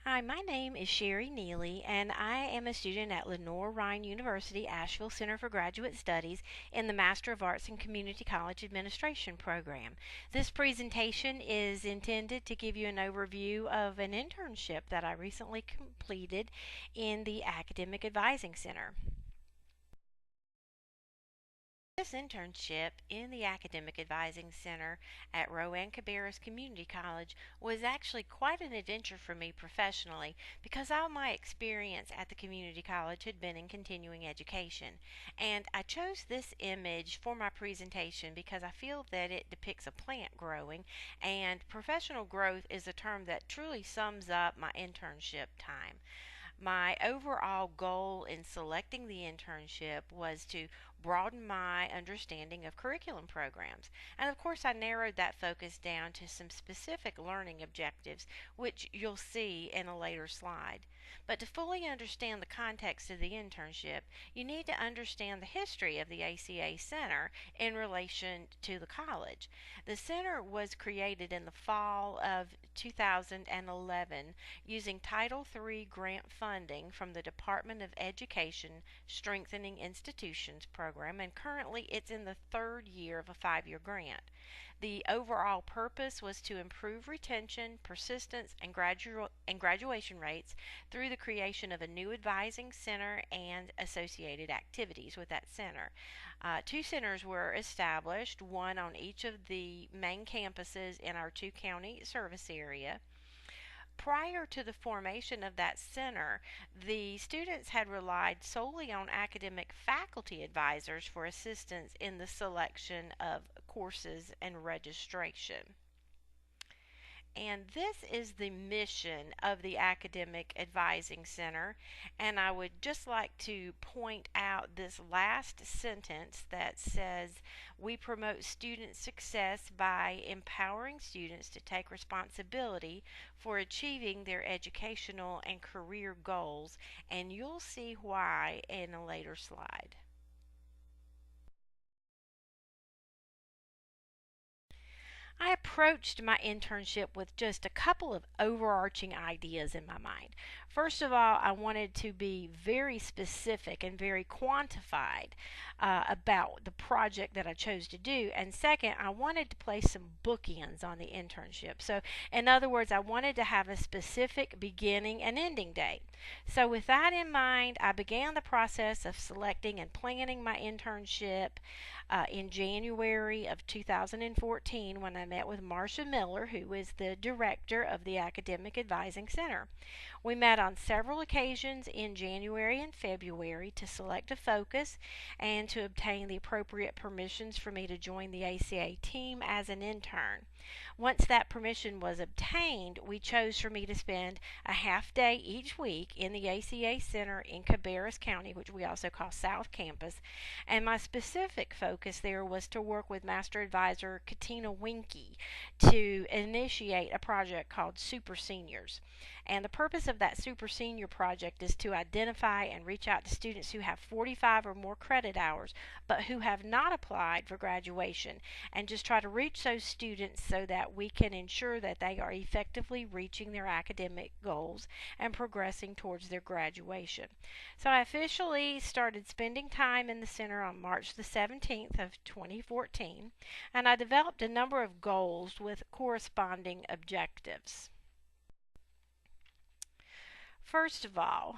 Hi, my name is Sherry Neely, and I am a student at Lenore-Ryan University Asheville Center for Graduate Studies in the Master of Arts in Community College Administration program. This presentation is intended to give you an overview of an internship that I recently completed in the Academic Advising Center. This internship in the Academic Advising Center at Rowan Cabarrus Community College was actually quite an adventure for me professionally because all my experience at the community college had been in continuing education. And I chose this image for my presentation because I feel that it depicts a plant growing, and professional growth is a term that truly sums up my internship time. My overall goal in selecting the internship was to broaden my understanding of curriculum programs. And of course, I narrowed that focus down to some specific learning objectives, which you'll see in a later slide. But to fully understand the context of the internship, you need to understand the history of the ACA Center in relation to the college. The center was created in the fall of 2011 using Title III grant funding from the Department of Education Strengthening Institutions program, and currently it's in the third year of a 5-year grant. The overall purpose was to improve retention, persistence, and graduation rates through the creation of a new advising center and associated activities with that center. Two centers were established, one on each of the main campuses in our two-county service area. Prior to the formation of that center, the students had relied solely on academic faculty advisors for assistance in the selection of courses and registration. And this is the mission of the Academic Advising Center. And I would just like to point out this last sentence that says, "We promote student success by empowering students to take responsibility for achieving their educational and career goals." And you'll see why in a later slide. I approached my internship with just a couple of overarching ideas in my mind. First of all, I wanted to be very specific and very quantified about the project that I chose to do. And second, I wanted to place some bookends on the internship. So, in other words, I wanted to have a specific beginning and ending date. So, with that in mind, I began the process of selecting and planning my internship in January of 2014 when I met with Marcia Miller, who is the director of the Academic Advising Center. We met on several occasions in January and February to select a focus and to obtain the appropriate permissions for me to join the ACA team as an intern. Once that permission was obtained, we chose for me to spend a half day each week in the ACA Center in Cabarrus County, which we also call South Campus, and my specific focus there was to work with Master Advisor Katina Winky to initiate a project called Super Seniors. And the purpose of that Super Senior project is to identify and reach out to students who have 45 or more credit hours but who have not applied for graduation, and just try to reach those students so that we can ensure that they are effectively reaching their academic goals and progressing towards their graduation. So I officially started spending time in the center on March the 17th of 2014, and I developed a number of goals with corresponding objectives. First of all,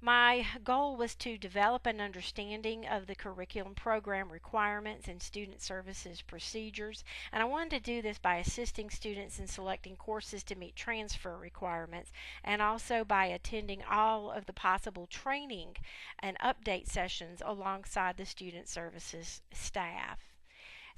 my goal was to develop an understanding of the curriculum program requirements and student services procedures, and I wanted to do this by assisting students in selecting courses to meet transfer requirements, and also by attending all of the possible training and update sessions alongside the student services staff.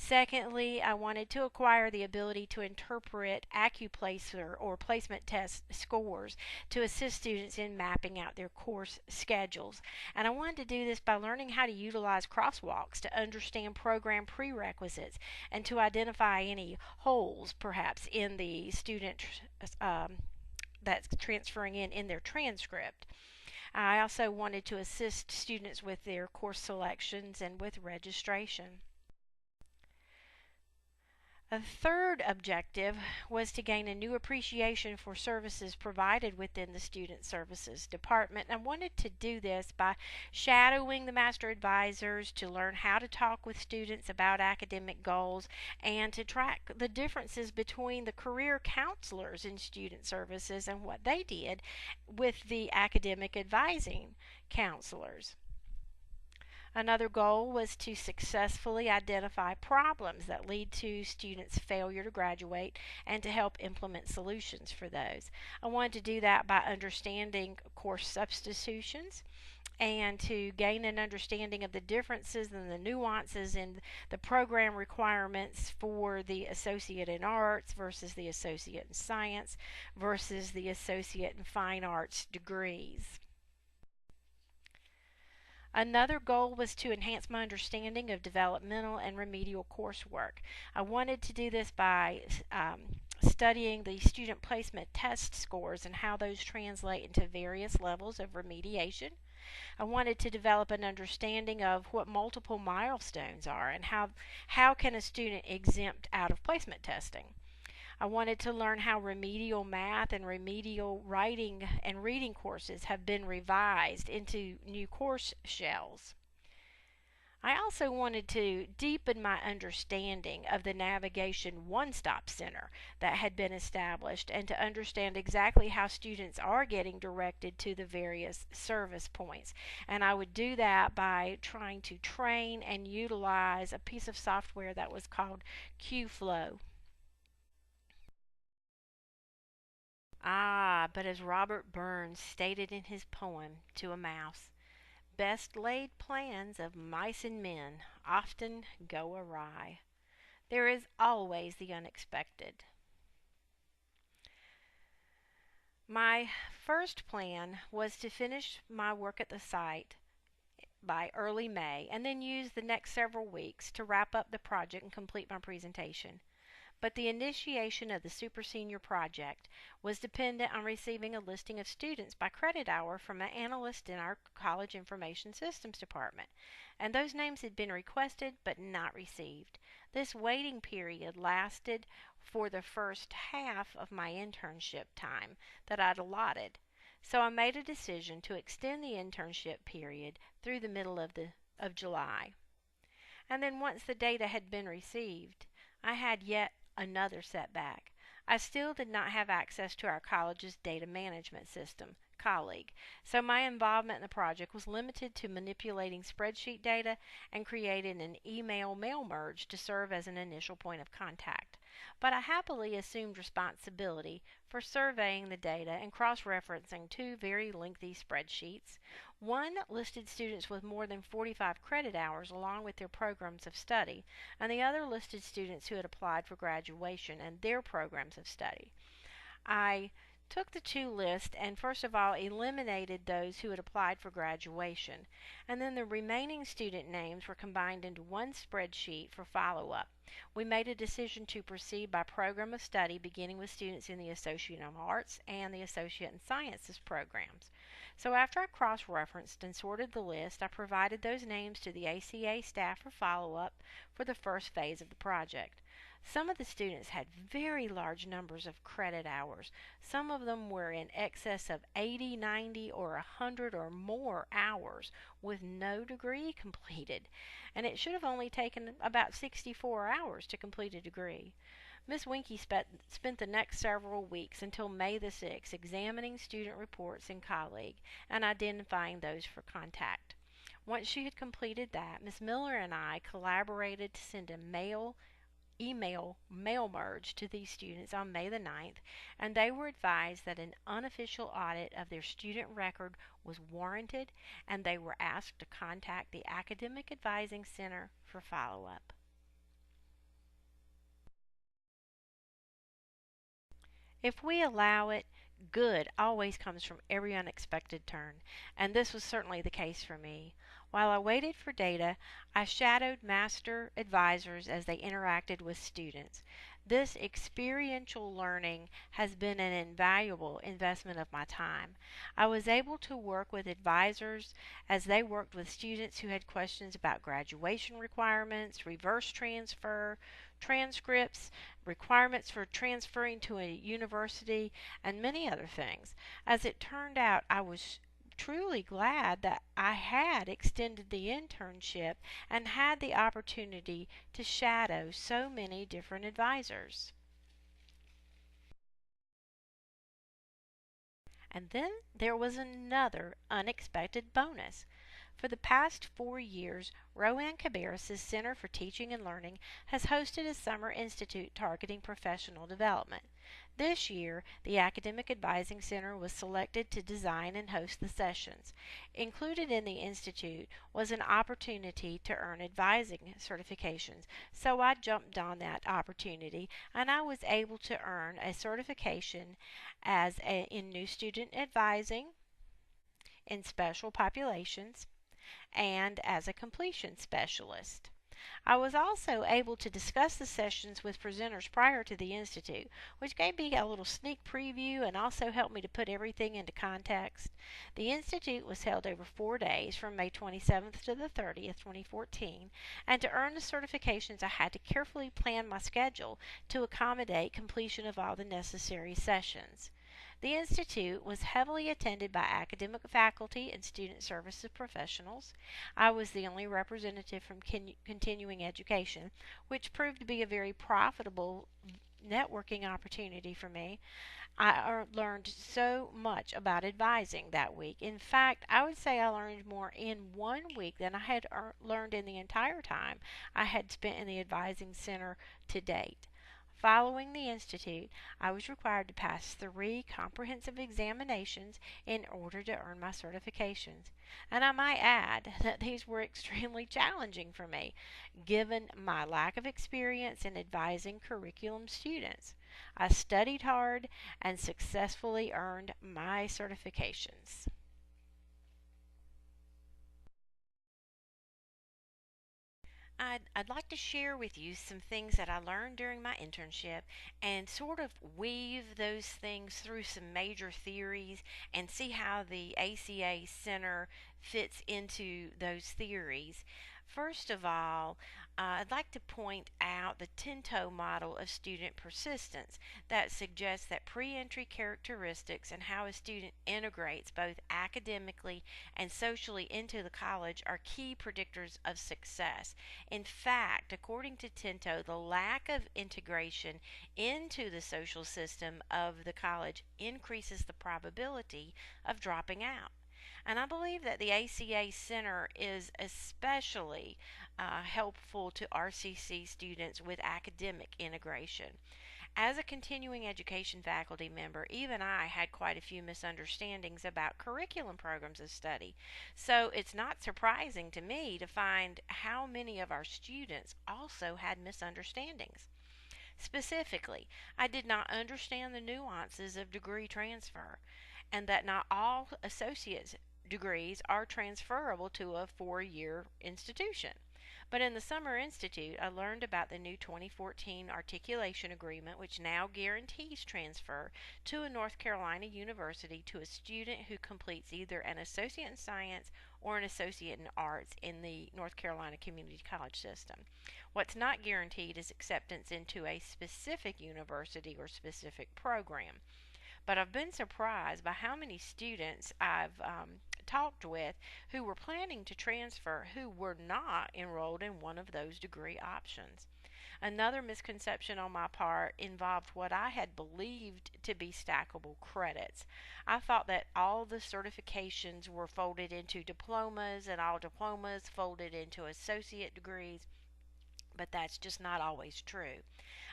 Secondly, I wanted to acquire the ability to interpret AccuPlacer or placement test scores to assist students in mapping out their course schedules. And I wanted to do this by learning how to utilize crosswalks to understand program prerequisites and to identify any holes perhaps in the student that's transferring in their transcript. I also wanted to assist students with their course selections and with registration. A third objective was to gain a new appreciation for services provided within the Student Services Department. I wanted to do this by shadowing the master advisors to learn how to talk with students about academic goals and to track the differences between the career counselors in student services and what they did with the academic advising counselors. Another goal was to successfully identify problems that lead to students' failure to graduate and to help implement solutions for those. I wanted to do that by understanding course substitutions and to gain an understanding of the differences and the nuances in the program requirements for the associate in arts versus the associate in science versus the associate in fine arts degrees. Another goal was to enhance my understanding of developmental and remedial coursework. I wanted to do this by studying the student placement test scores and how those translate into various levels of remediation. I wanted to develop an understanding of what multiple milestones are and how can a student exempt out of placement testing. I wanted to learn how remedial math and remedial writing and reading courses have been revised into new course shells. I also wanted to deepen my understanding of the Navigation One Stop Center that had been established and to understand exactly how students are getting directed to the various service points. And I would do that by trying to train and utilize a piece of software that was called QFlow. Ah, but as Robert Burns stated in his poem To a Mouse, best laid plans of mice and men often go awry. There is always the unexpected. My first plan was to finish my work at the site by early May and then use the next several weeks to wrap up the project and complete my presentation. But the initiation of the Super Senior project was dependent on receiving a listing of students by credit hour from an analyst in our College Information Systems Department, and those names had been requested but not received. This waiting period lasted for the first half of my internship time that I'd allotted. So I made a decision to extend the internship period through the middle of July. And then once the data had been received, I had yet another setback. I still did not have access to our college's data management system, Colleague, so my involvement in the project was limited to manipulating spreadsheet data and creating an email mail merge to serve as an initial point of contact. But I happily assumed responsibility for surveying the data and cross-referencing two very lengthy spreadsheets. One listed students with more than 45 credit hours along with their programs of study, and the other listed students who had applied for graduation and their programs of study. I took the two lists and first of all eliminated those who had applied for graduation, and then the remaining student names were combined into one spreadsheet for follow-up. We made a decision to proceed by program of study, beginning with students in the Associate in Arts and the Associate in Sciences programs. So after I cross-referenced and sorted the list, I provided those names to the ACA staff for follow-up for the first phase of the project. Some of the students had very large numbers of credit hours. Some of them were in excess of 80, 90, or 100 or more hours with no degree completed, and it should have only taken about 64 hours to complete a degree. Miss Winky spent the next several weeks until May the 6th examining student reports in Colleague and identifying those for contact. Once she had completed that, Miss Miller and I collaborated to send a email mail merge to these students on May the 9th, and they were advised that an unofficial audit of their student record was warranted, and they were asked to contact the Academic Advising Center for follow-up. If we allow it, good always comes from every unexpected turn, and this was certainly the case for me. While I waited for data, I shadowed master advisors as they interacted with students. This experiential learning has been an invaluable investment of my time. I was able to work with advisors as they worked with students who had questions about graduation requirements, reverse transfer, transcripts, requirements for transferring to a university, and many other things. As it turned out, I was truly glad that I had extended the internship and had the opportunity to shadow so many different advisors. And then there was another unexpected bonus. For the past 4 years, Rowan Cabarrus' Center for Teaching and Learning has hosted a summer institute targeting professional development. This year, the Academic Advising Center was selected to design and host the sessions. Included in the institute was an opportunity to earn advising certifications, so I jumped on that opportunity and I was able to earn a certification in new student advising, in special populations, and as a completion specialist. I was also able to discuss the sessions with presenters prior to the Institute, which gave me a little sneak preview and also helped me to put everything into context. The Institute was held over 4 days from May 27th to the 30th, 2014, and to earn the certifications, I had to carefully plan my schedule to accommodate completion of all the necessary sessions. The Institute was heavily attended by academic faculty and student services professionals. I was the only representative from continuing education, which proved to be a very profitable networking opportunity for me. I learned so much about advising that week. In fact, I would say I learned more in 1 week than I had learned in the entire time I had spent in the advising center to date. Following the Institute, I was required to pass 3 comprehensive examinations in order to earn my certifications. And I might add that these were extremely challenging for me, given my lack of experience in advising curriculum students. I studied hard and successfully earned my certifications. I'd like to share with you some things that I learned during my internship and sort of weave those things through some major theories and see how the ACA Center fits into those theories. First of all, I'd like to point out the Tinto model of student persistence that suggests that pre entry characteristics and how a student integrates both academically and socially into the college are key predictors of success. In fact, according to Tinto, the lack of integration into the social system of the college increases the probability of dropping out. And I believe that the ACA Center is especially helpful to RCC students with academic integration. As a continuing education faculty member, even I had quite a few misunderstandings about curriculum programs of study. So it's not surprising to me to find how many of our students also had misunderstandings. Specifically, I did not understand the nuances of degree transfer and that not all associate's degrees are transferable to a 4 year institution. But in the Summer Institute, I learned about the new 2014 Articulation Agreement, which now guarantees transfer to a North Carolina university to a student who completes either an associate in science or an associate in arts in the North Carolina Community College system. What's not guaranteed is acceptance into a specific university or specific program. But I've been surprised by how many students I've talked with who were planning to transfer who were not enrolled in one of those degree options. Another misconception on my part involved what I had believed to be stackable credits. I thought that all the certifications were folded into diplomas and all diplomas folded into associate degrees, but that's just not always true.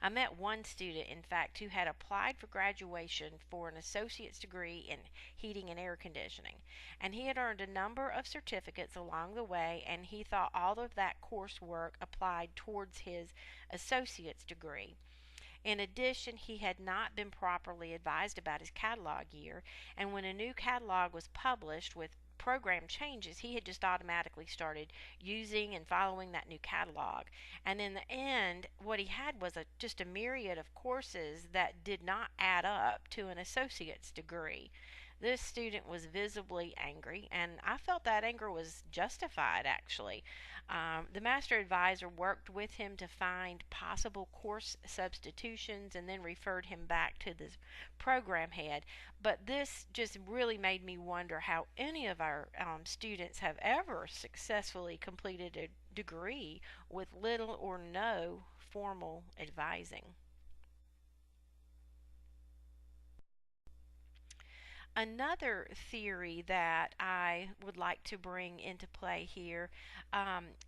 I met one student, in fact, who had applied for graduation for an associate's degree in heating and air conditioning, and he had earned a number of certificates along the way, and he thought all of that coursework applied towards his associate's degree. In addition, he had not been properly advised about his catalog year, and when a new catalog was published with program changes, he had just automatically started using and following that new catalog. And in the end, what he had was just a myriad of courses that did not add up to an associate's degree. This student was visibly angry, and I felt that anger was justified actually. The master advisor worked with him to find possible course substitutions and then referred him back to the program head. But this just really made me wonder how any of our students have ever successfully completed a degree with little or no formal advising. Another theory that I would like to bring into play here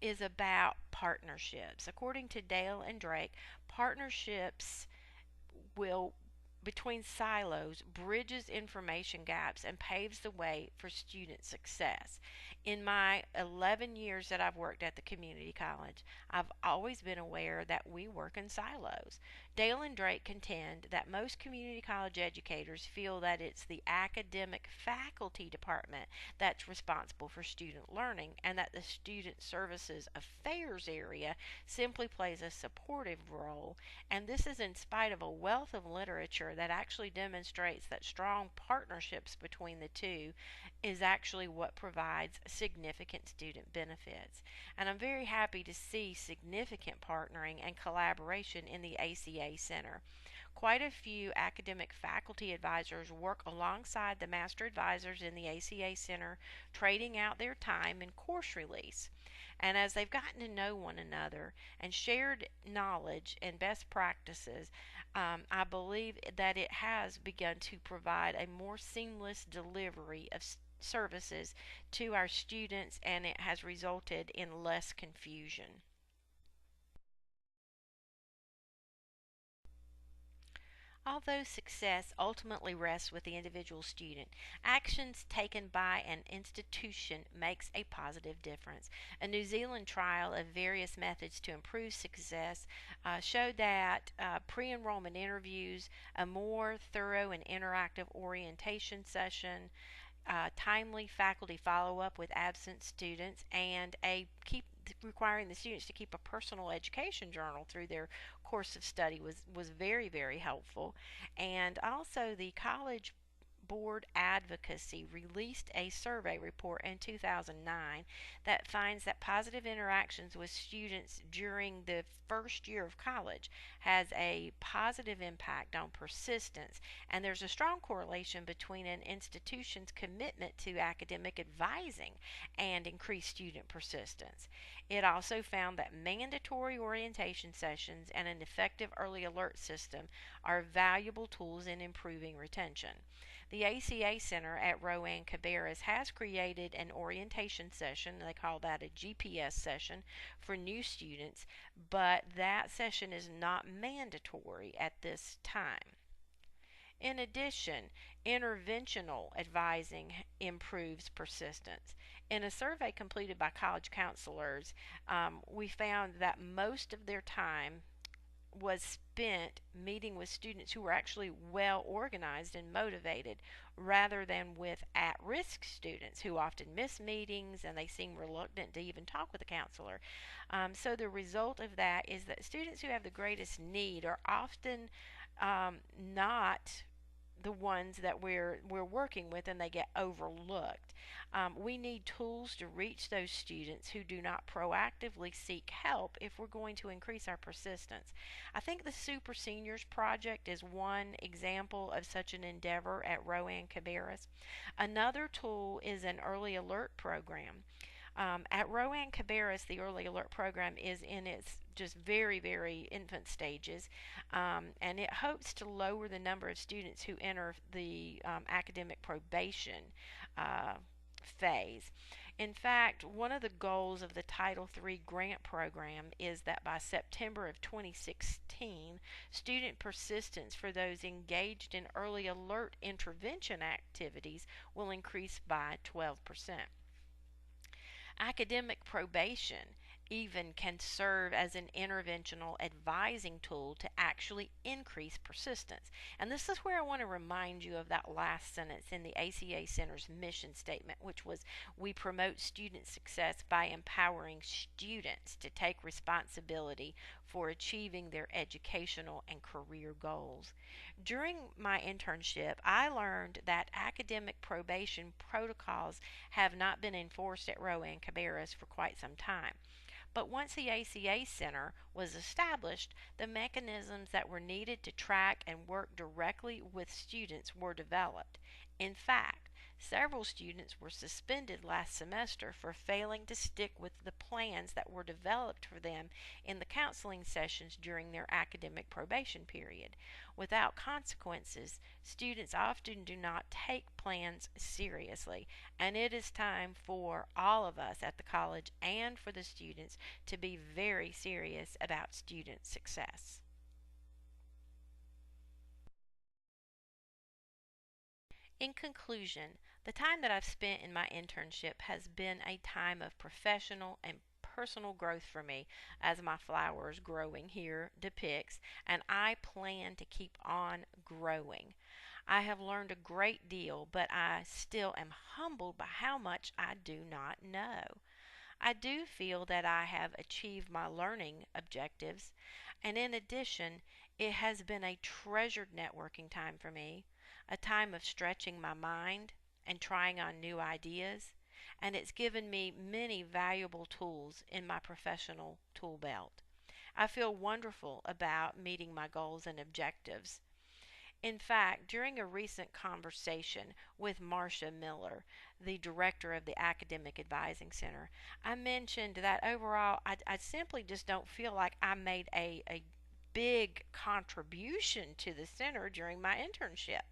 is about partnerships. According to Dale and Drake, partnerships will between silos bridges information gaps and paves the way for student success. In my 11 years that I've worked at the community college, I've always been aware that we work in silos. Dale and Drake contend that most community college educators feel that it's the academic faculty department that's responsible for student learning and that the student services affairs area simply plays a supportive role, and this is in spite of a wealth of literature that actually demonstrates that strong partnerships between the two is actually what provides significant student benefits. And I'm very happy to see significant partnering and collaboration in the ACA Center. Quite a few academic faculty advisors work alongside the master advisors in the ACA Center, trading out their time in course release. And as they've gotten to know one another and shared knowledge and best practices, I believe that it has begun to provide a more seamless delivery of services to our students, and it has resulted in less confusion. Although success ultimately rests with the individual student, actions taken by an institution makes a positive difference. A New Zealand trial of various methods to improve success showed that pre-enrollment interviews, a more thorough and interactive orientation session, timely faculty follow-up with absent students, and a keep requiring the students to keep a personal education journal through their course of study was very helpful. And also the college board advocacy released a survey report in 2009 that finds that positive interactions with students during the first year of college has a positive impact on persistence, and there's a strong correlation between an institution's commitment to academic advising and increased student persistence. It also found that mandatory orientation sessions and an effective early alert system are valuable tools in improving retention. The ACA Center at Rowan Cabarrus has created an orientation session, they call that a GPS session, for new students, but that session is not mandatory at this time. In addition, interventional advising improves persistence. In a survey completed by college counselors, we found that most of their time was spent meeting with students who were actually well organized and motivated rather than with at risk students who often miss meetings and they seem reluctant to even talk with a counselor. So, the result of that is that students who have the greatest need are often not the ones that we're working with, and they get overlooked. We need tools to reach those students who do not proactively seek help if we're going to increase our persistence. I think the Super Seniors Project is one example of such an endeavor at Rowan Cabarrus. Another tool is an early alert program. At Rowan Cabarrus, the early alert program is in its just very infant stages, and it hopes to lower the number of students who enter the academic probation uh, phase. In fact, one of the goals of the Title III grant program is that by September of 2016, student persistence for those engaged in early alert intervention activities will increase by 12%. Academic probation even can serve as an interventional advising tool to actually increase persistence. And this is where I want to remind you of that last sentence in the ACA Center's mission statement, which was, we promote student success by empowering students to take responsibility for achieving their educational and career goals. During my internship, I learned that academic probation protocols have not been enforced at Rowan Cabarrus for quite some time. But once the ACA Center was established, the mechanisms that were needed to track and work directly with students were developed. In fact, several students were suspended last semester for failing to stick with the plans that were developed for them in the counseling sessions during their academic probation period. Without consequences, students often do not take plans seriously, and it is time for all of us at the college and for the students to be very serious about student success. In conclusion, the time that I've spent in my internship has been a time of professional and personal growth for me, as my flowers growing here depicts, and I plan to keep on growing. I have learned a great deal, but I still am humbled by how much I do not know. I do feel that I have achieved my learning objectives, and in addition, it has been a treasured networking time for me, a time of stretching my mind and trying on new ideas, and it's given me many valuable tools in my professional tool belt. I feel wonderful about meeting my goals and objectives. In fact, during a recent conversation with Marcia Miller, the director of the Academic Advising Center, I mentioned that overall I simply just don't feel like I made a big contribution to the center during my internship.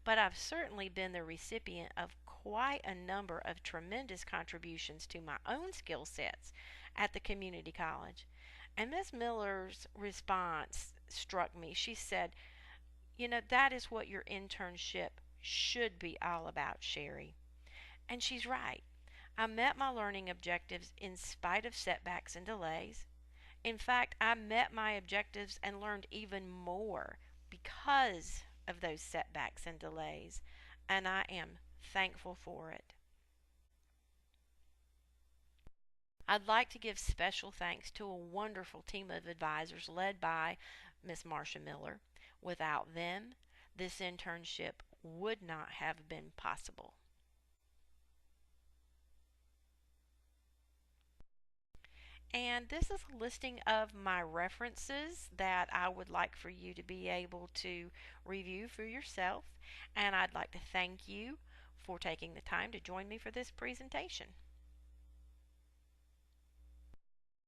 But I've certainly been the recipient of quite a number of tremendous contributions to my own skill sets at the community college. And Miss Miller's response struck me. She said, that is what your internship should be all about, Sherry. And she's right. I met my learning objectives in spite of setbacks and delays. In fact, I met my objectives and learned even more because of those setbacks and delays, and I am thankful for it. I'd like to give special thanks to a wonderful team of advisors led by Miss Marcia Miller. Without them, this internship would not have been possible. And this is a listing of my references that I would like for you to be able to review for yourself. And I'd like to thank you for taking the time to join me for this presentation.